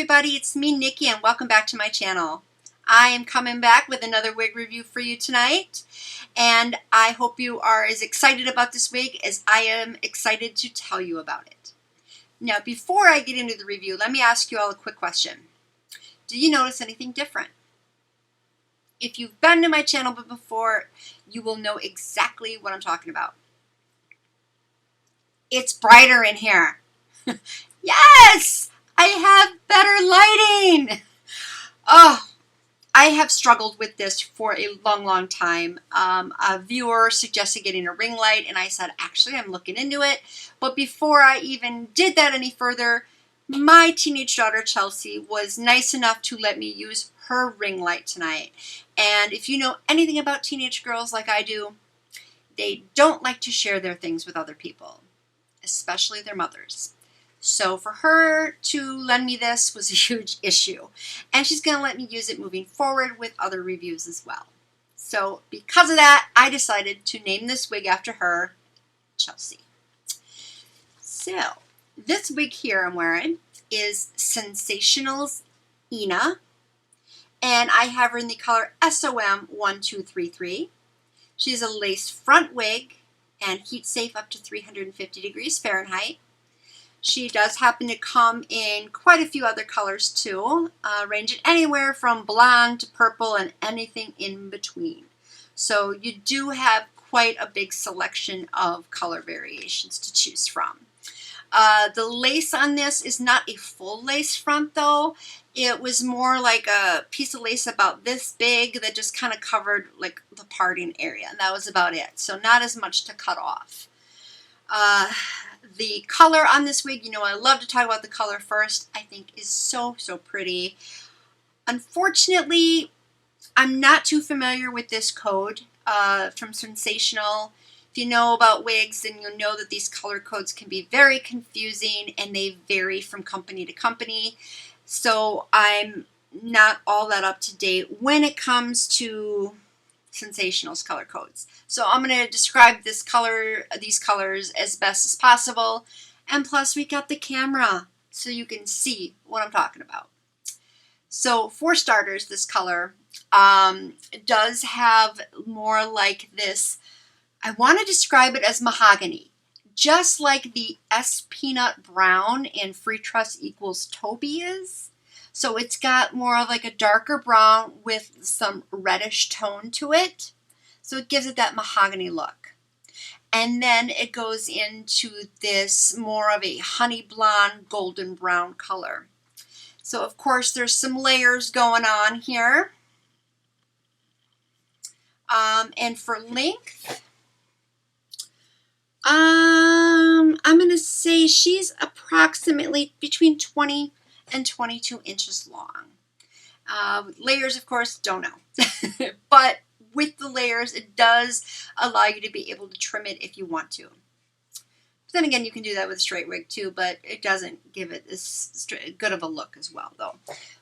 everybody, it's me, Nikki, and welcome back to my channel. I am coming back with another wig review for you tonight, and I hope you are as excited about this wig as I am excited to tell you about it. Now, before I get into the review, let me ask you all a quick question. Do you notice anything different? If you've been to my channel before, you will know exactly what I'm talking about. It's brighter in here. Yes! I have better lighting! Oh, I have struggled with this for a long time. A viewer suggested getting a ring light, and I said, actually, I'm looking into it. But before I even did that any further, my teenage daughter, Chelsea, was nice enough to let me use her ring light tonight. And if you know anything about teenage girls like I do, they don't like to share their things with other people, especially their mothers. So for her to lend me this was a huge issue. And she's going to let me use it moving forward with other reviews as well. So because of that, I decided to name this wig after her, Chelsea. So this wig here I'm wearing is Sensational's Ina. And I have her in the color SOM1233. She's a lace front wig and heat safe up to 350 degrees Fahrenheit. She does happen to come in quite a few other colors too, ranging anywhere from blonde to purple and anything in between. So you do have quite a big selection of color variations to choose from. The lace on this is not a full lace front though. It was more like a piece of lace about this big that just kind of covered like the parting area, and that was about it. So not as much to cut off. The color on this wig, you know, I love to talk about the color first, I think is so pretty. Unfortunately, I'm not too familiar with this code from Sensational. If you know about wigs, then you'll know that these color codes can be very confusing and they vary from company to company. So I'm not all that up to date when it comes to Sensational's color codes. So I'm going to describe these colors as best as possible. And plus we got the camera so you can see what I'm talking about. So for starters, this color does have more like this, I want to describe it as mahogany. Just like the S Peanut Brown in Free Trust Equals Toby is. So it's got more of like a darker brown with some reddish tone to it. So it gives it that mahogany look. And then it goes into this more of a honey blonde, golden brown color. So of course there's some layers going on here. And for length, I'm going to say she's approximately between 20 and 22 inches long. Layers, of course, don't know. But with the layers, it does allow you to be able to trim it if you want to. But then again, you can do that with a straight wig too, but it doesn't give it as good of a look as well, though.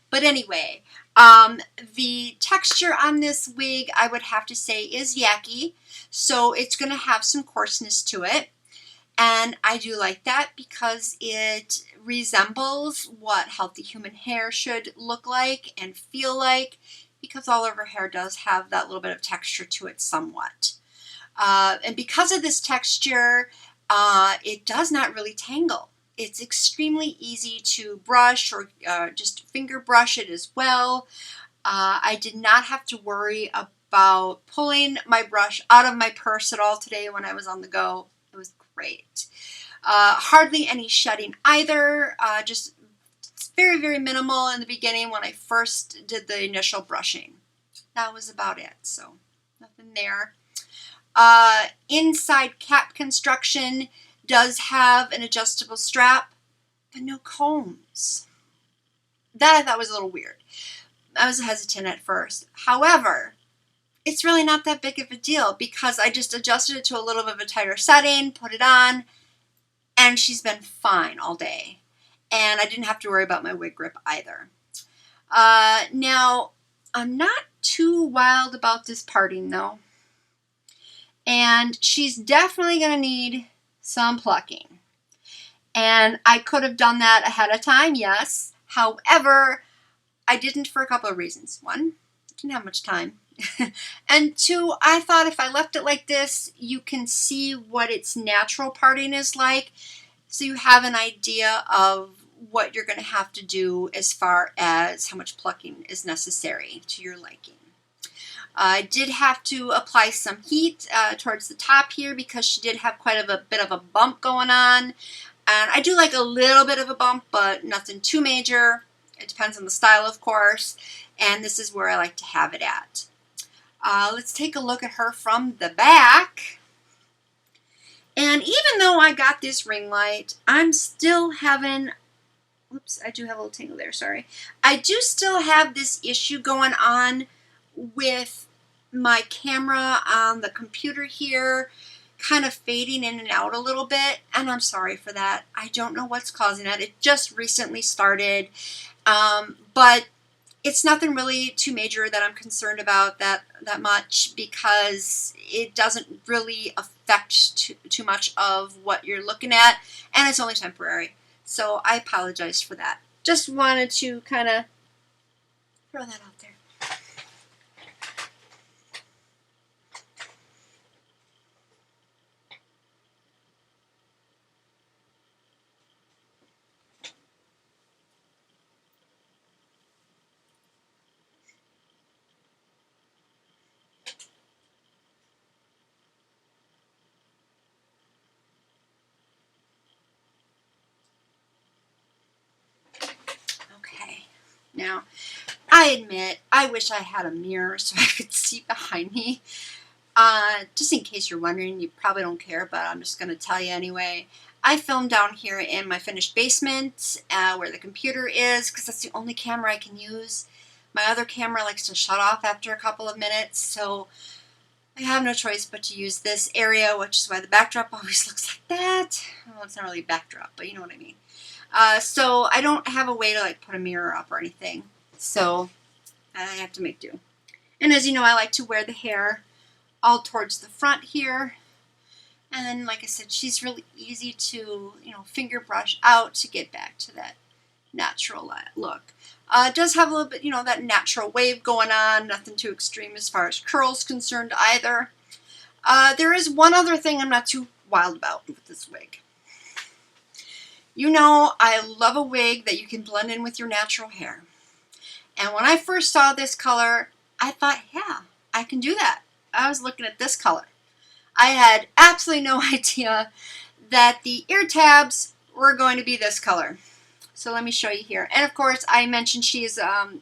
But anyway, the texture on this wig, I would have to say, is yucky. So it's going to have some coarseness to it. And I do like that because it resembles what healthy human hair should look like and feel like, because all of her hair does have that little bit of texture to it somewhat. And because of this texture, it does not really tangle. It's extremely easy to brush or just finger brush it as well. I did not have to worry about pulling my brush out of my purse at all today when I was on the go. It was great. Hardly any shedding either, just very minimal in the beginning when I first did the initial brushing. That was about it, so nothing there. Inside cap construction does have an adjustable strap, but no combs. That I thought was a little weird. I was hesitant at first. However, it's really not that big of a deal because I just adjusted it to a little bit of a tighter setting, put it on, and she's been fine all day. And I didn't have to worry about my wig grip either. Now, I'm not too wild about this parting though. And she's definitely going to need some plucking. And I could have done that ahead of time, yes. However, I didn't for a couple of reasons. One, I didn't have much time. And two, I thought if I left it like this, you can see what its natural parting is like. So you have an idea of what you're going to have to do as far as how much plucking is necessary to your liking. I did have to apply some heat towards the top here because she did have quite a bit of a bump going on. And I do like a little bit of a bump, but nothing too major. It depends on the style, of course. And this is where I like to have it at. Let's take a look at her from the back. And even though I got this ring light, I'm still having, whoops, I do have a little tingle there, sorry. I do still have this issue going on with my camera on the computer here, kind of fading in and out a little bit, and I'm sorry for that. I don't know what's causing that. It just recently started, but it's nothing really too major that I'm concerned about that much, because it doesn't really affect too much of what you're looking at, and it's only temporary. So I apologize for that. Just wanted to kind of throw that out there. Now, I admit, I wish I had a mirror so I could see behind me. Just in case you're wondering, you probably don't care, but I'm just going to tell you anyway. I filmed down here in my finished basement where the computer is, because that's the only camera I can use. My other camera likes to shut off after a couple of minutes, so I have no choice but to use this area, which is why the backdrop always looks like that. Well, it's not really a backdrop, but you know what I mean. So I don't have a way to like put a mirror up or anything, so I have to make do. And as you know, I like to wear the hair all towards the front here, and then like I said, she's really easy to, you know, finger brush out to get back to that natural look. It does have a little bit, you know, that natural wave going on, nothing too extreme as far as curls concerned either. There is one other thing I'm not too wild about with this wig. You know, I love a wig that you can blend in with your natural hair. And when I first saw this color, I thought, yeah, I can do that. I was looking at this color. I had absolutely no idea that the ear tabs were going to be this color. So let me show you here. And of course, I mentioned she is,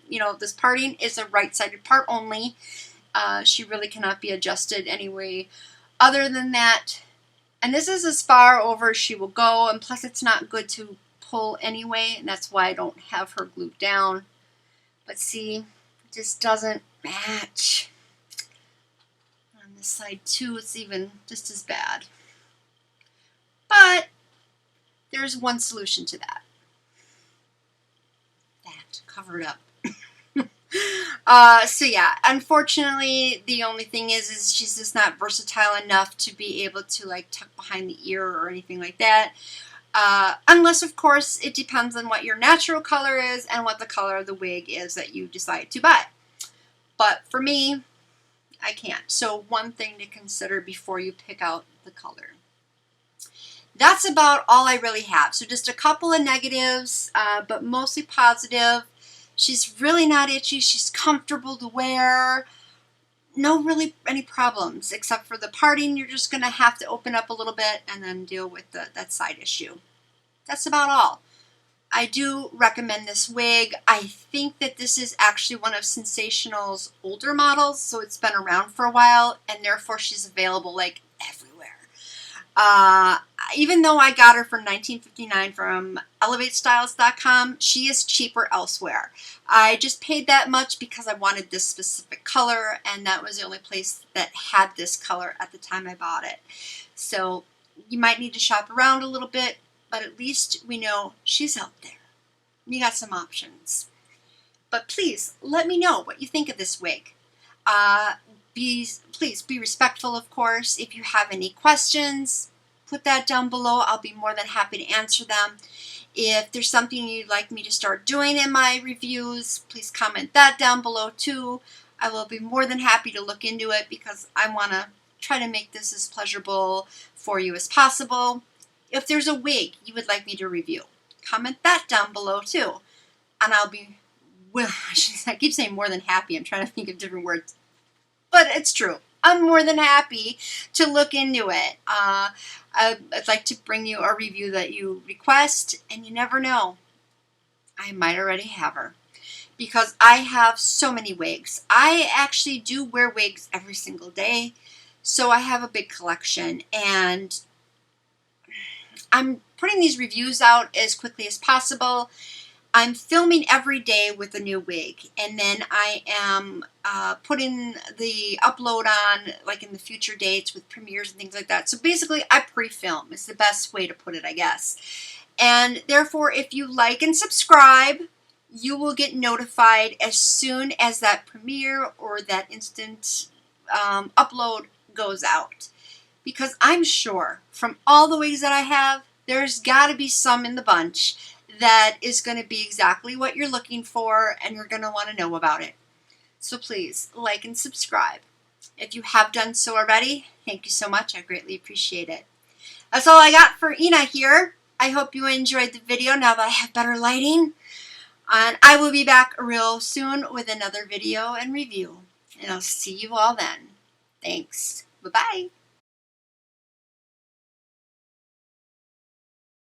you know, this parting is a right-sided part only. She really cannot be adjusted anyway other than that. And this is as far over as she will go, and plus it's not good to pull anyway, and that's why I don't have her glued down. But see, it just doesn't match. On this side too, it's even just as bad. But there's one solution to that. Cover it up. So yeah, unfortunately, the only thing is she's just not versatile enough to be able to like tuck behind the ear or anything like that. Unless, of course, it depends on what your natural color is and what the color of the wig is that you decide to buy. But for me, I can't. So one thing to consider before you pick out the color. That's about all I really have. So just a couple of negatives, but mostly positive. She's really not itchy. She's comfortable to wear. No really any problems, except for the parting. You're just going to have to open up a little bit and then deal with that side issue. That's about all. I do recommend this wig. I think that this is actually one of Sensational's older models, so it's been around for a while, and therefore she's available like everywhere. Even though I got her for $19.59 from ElevateStyles.com, she is cheaper elsewhere. I just paid that much because I wanted this specific color, and that was the only place that had this color at the time I bought it. So you might need to shop around a little bit, but at least we know she's out there. You got some options. But please, let me know what you think of this wig. Please be respectful, of course. If you have any questions, put that down below. I'll be more than happy to answer them. If there's something you'd like me to start doing in my reviews, please comment that down below too. I will be more than happy to look into it because I want to try to make this as pleasurable for you as possible. If there's a wig you would like me to review, comment that down below too. And I'll be, well, I keep saying more than happy. I'm trying to think of different words. But it's true. I'm more than happy to look into it. I'd like to bring you a review that you request, and you never know. I might already have her because I have so many wigs. I actually do wear wigs every single day, so I have a big collection, and I'm putting these reviews out as quickly as possible. I'm filming every day with a new wig, and then I am putting the upload on like in the future dates with premieres and things like that. So basically I pre-film is the best way to put it, I guess. And therefore, if you like and subscribe, you will get notified as soon as that premiere or that instant upload goes out. Because I'm sure from all the wigs that I have, there's got to be some in the bunch that is going to be exactly what you're looking for, and you're going to want to know about it. So please like and subscribe. If you have done so already, thank you so much. I greatly appreciate it. That's all I got for Ina here. I hope you enjoyed the video now that I have better lighting. And I will be back real soon with another video and review. And I'll see you all then. Thanks. Bye-bye.